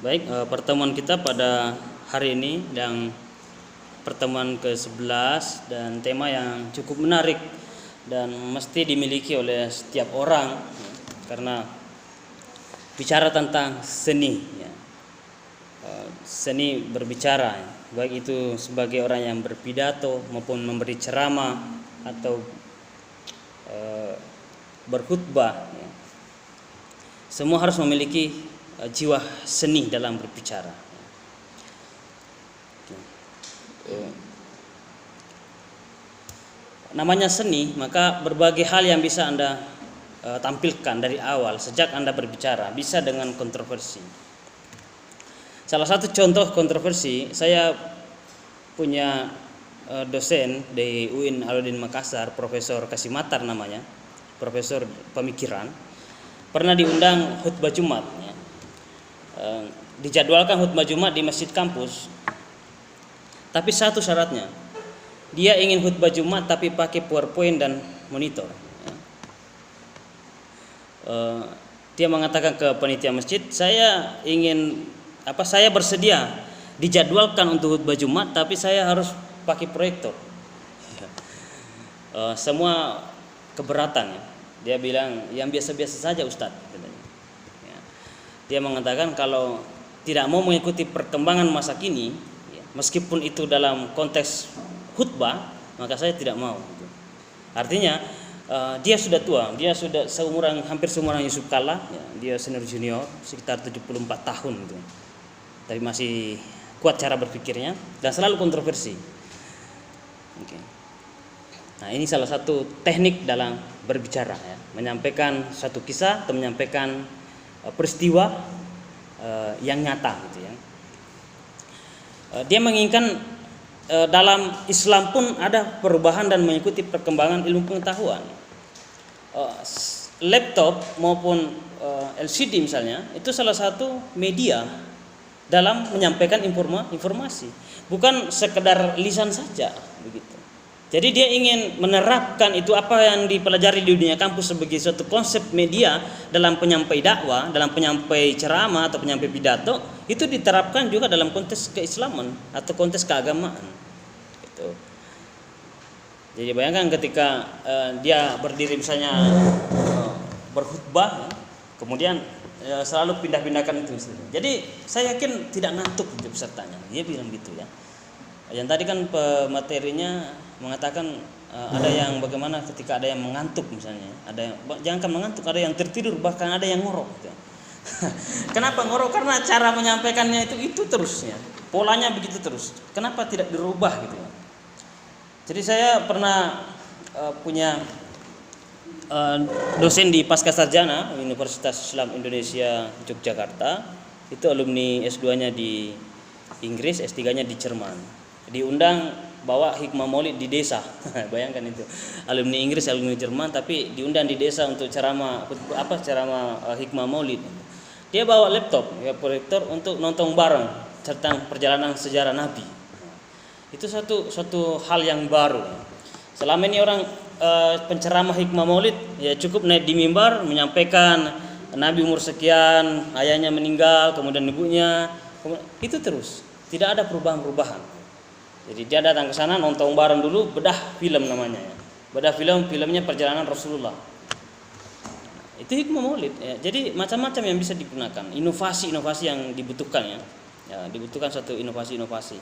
Baik, pertemuan kita pada hari ini yang pertemuan ke-11 dan tema yang cukup menarik dan mesti dimiliki oleh setiap orang karena bicara tentang seni ya. Seni berbicara, baik itu sebagai orang yang berpidato maupun memberi ceramah atau berkhutbah ya. Semua harus memiliki jiwa seni dalam berbicara. Namanya seni, maka berbagai hal yang bisa Anda tampilkan dari awal sejak Anda berbicara, bisa dengan kontroversi. Salah satu contoh kontroversi, saya punya dosen di UIN Alauddin Makassar, Profesor Kasimatar namanya, Profesor Pemikiran, pernah diundang khutbah Jumat ya. Dijadwalkan khutbah Jumat di masjid kampus, tapi satu syaratnya, dia ingin khutbah Jumat tapi pakai PowerPoint dan monitor ya. Dia mengatakan ke panitia masjid, saya bersedia dijadwalkan untuk khutbah Jumat tapi saya harus pakai proyektor. Semua keberatan ya. Dia bilang yang biasa-biasa saja Ustadz. Dia mengatakan kalau tidak mau mengikuti perkembangan masa kini ya, meskipun itu dalam konteks khutbah, maka saya tidak mau. Artinya dia sudah tua, dia sudah hampir seumuran Yusuf Kalla ya, dia senior junior sekitar 74 tahun gitu. Tapi masih kuat cara berpikirnya dan selalu kontroversi. Oke. Nah, ini salah satu teknik dalam berbicara ya, menyampaikan satu kisah atau menyampaikan peristiwa yang nyata gitu ya. Dia menginginkan dalam Islam pun ada perubahan dan mengikuti perkembangan ilmu pengetahuan. Laptop maupun LCD misalnya itu salah satu media dalam menyampaikan informasi, bukan sekedar lisan saja begitu. Jadi dia ingin menerapkan itu apa yang dipelajari di dunia kampus sebagai suatu konsep media dalam penyampai dakwah, dalam penyampai ceramah atau penyampai pidato, itu diterapkan juga dalam konteks keislaman atau konteks keagamaan. Gitu. Jadi bayangkan ketika dia berdiri misalnya berkhutbah, kemudian selalu pindah-pindahkan itu. Jadi saya yakin tidak ngantuk untuk pesertanya. Dia bilang gitu ya. Yang tadi kan pematerinya mengatakan ada yang bagaimana ketika ada yang mengantuk misalnya, ada yang jangan mengantuk, ada yang tertidur, bahkan ada yang ngorok gitu. Kenapa ngorok? Karena cara menyampaikannya itu terusnya, polanya begitu terus. Kenapa tidak dirubah gitu? Jadi saya pernah punya dosen di Pascasarjana Universitas Islam Indonesia Yogyakarta, itu alumni S2-nya di Inggris, S3-nya di Jerman. Diundang bawa hikmah maulid di desa. Bayangkan itu, alumni Inggris, alumni Jerman, tapi diundang di desa untuk ceramah hikmah maulid. Dia bawa laptop ya, proyektor untuk nonton bareng tentang perjalanan sejarah Nabi. Itu suatu hal yang baru. Selama ini orang penceramah hikmah maulid ya cukup naik di mimbar menyampaikan Nabi umur sekian, ayahnya meninggal, kemudian ibunya, itu terus, tidak ada perubahan. Jadi dia datang ke sana nonton bareng dulu, bedah film namanya ya. Bedah filmnya perjalanan Rasulullah. Itu hikmah maulid ya. Jadi macam-macam yang bisa digunakan, inovasi-inovasi yang dibutuhkan ya. Ya, dibutuhkan satu inovasi-inovasi.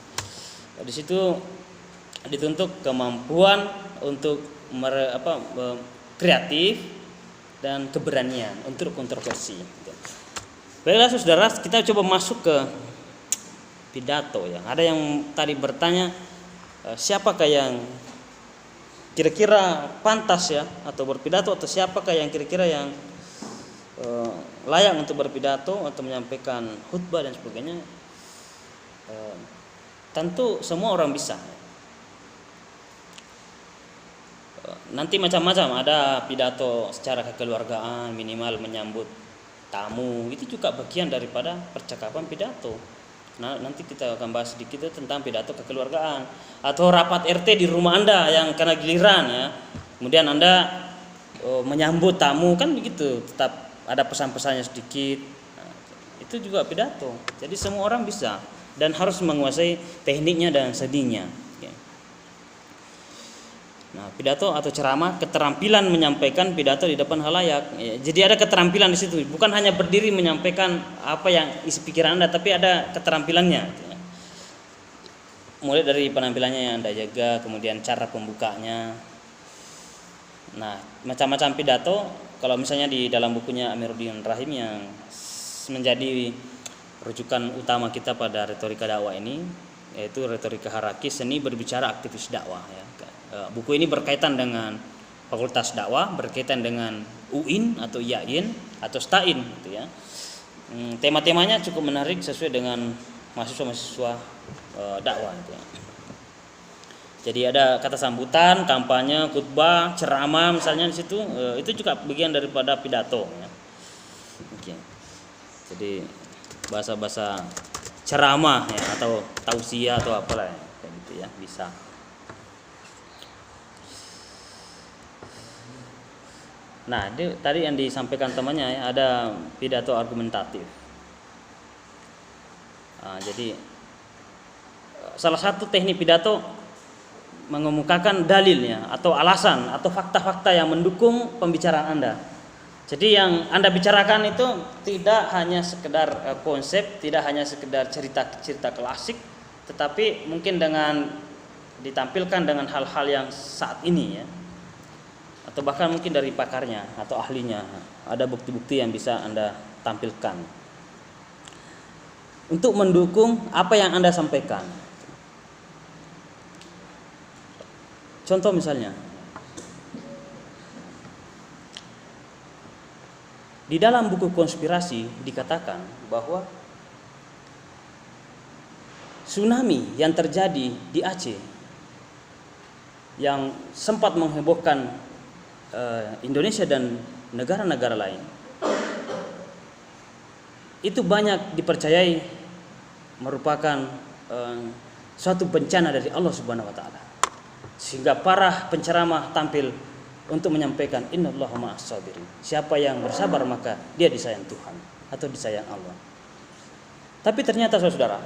Di situ dituntut kemampuan untuk kreatif dan keberanian untuk kontroversi. Baiklah saudara, kita coba masuk ke pidato ya. Ada yang tadi bertanya siapakah yang kira-kira pantas ya atau berpidato, atau siapakah yang kira-kira yang layak untuk berpidato atau menyampaikan khutbah dan sebagainya. Tentu semua orang bisa. Nanti macam-macam, ada pidato secara kekeluargaan, minimal menyambut tamu, itu juga bagian daripada percakapan pidato. Nah, nanti kita akan bahas sedikit tentang pidato kekeluargaan atau rapat RT di rumah Anda yang kena giliran ya. Kemudian Anda menyambut tamu kan begitu, tetap ada pesan-pesannya sedikit. Nah, itu itu juga pidato. Jadi semua orang bisa dan harus menguasai tekniknya dan seninya. Nah, pidato atau ceramah, keterampilan menyampaikan pidato di depan halayak. Jadi ada keterampilan di situ, bukan hanya berdiri menyampaikan apa yang isi pikiran Anda, tapi ada keterampilannya. Mulai dari penampilannya yang Anda jaga, kemudian cara pembukanya. Nah, macam-macam pidato. Kalau misalnya di dalam bukunya Amiruddin Rahim yang menjadi rujukan utama kita pada retorika dakwah ini, yaitu retorika Haraki, seni berbicara aktivis dakwah, ya. Buku ini berkaitan dengan Fakultas Dakwah, berkaitan dengan UIN atau IAIN atau STAIN gitu ya. Tema-temanya cukup menarik sesuai dengan mahasiswa-mahasiswa dakwah gitu ya. Jadi ada kata sambutan, kampanye, khutbah, ceramah misalnya di situ, itu juga bagian daripada pidato ya. Oke. Jadi bahasa-bahasa ceramah ya, atau tausiah atau apalah ya, kayak gitu ya, bisa. Nah, tadi yang disampaikan temannya ya, ada pidato argumentatif. Nah, jadi salah satu teknik pidato mengemukakan dalilnya atau alasan atau fakta-fakta yang mendukung pembicaraan Anda. Jadi yang Anda bicarakan itu tidak hanya sekedar konsep, tidak hanya sekedar cerita-cerita klasik, tetapi mungkin dengan ditampilkan dengan hal-hal yang saat ini ya. Atau bahkan mungkin dari pakarnya atau ahlinya, ada bukti-bukti yang bisa Anda tampilkan untuk mendukung apa yang Anda sampaikan. Contoh misalnya, di dalam buku konspirasi dikatakan bahwa tsunami yang terjadi di Aceh yang sempat menghebohkan Indonesia dan negara-negara lain, itu banyak dipercayai merupakan suatu bencana dari Allah Subhanahu wa taala. Sehingga para penceramah tampil untuk menyampaikan innallaha ma'as sabirin. Siapa yang bersabar maka dia disayang Tuhan atau disayang Allah. Tapi ternyata saudara,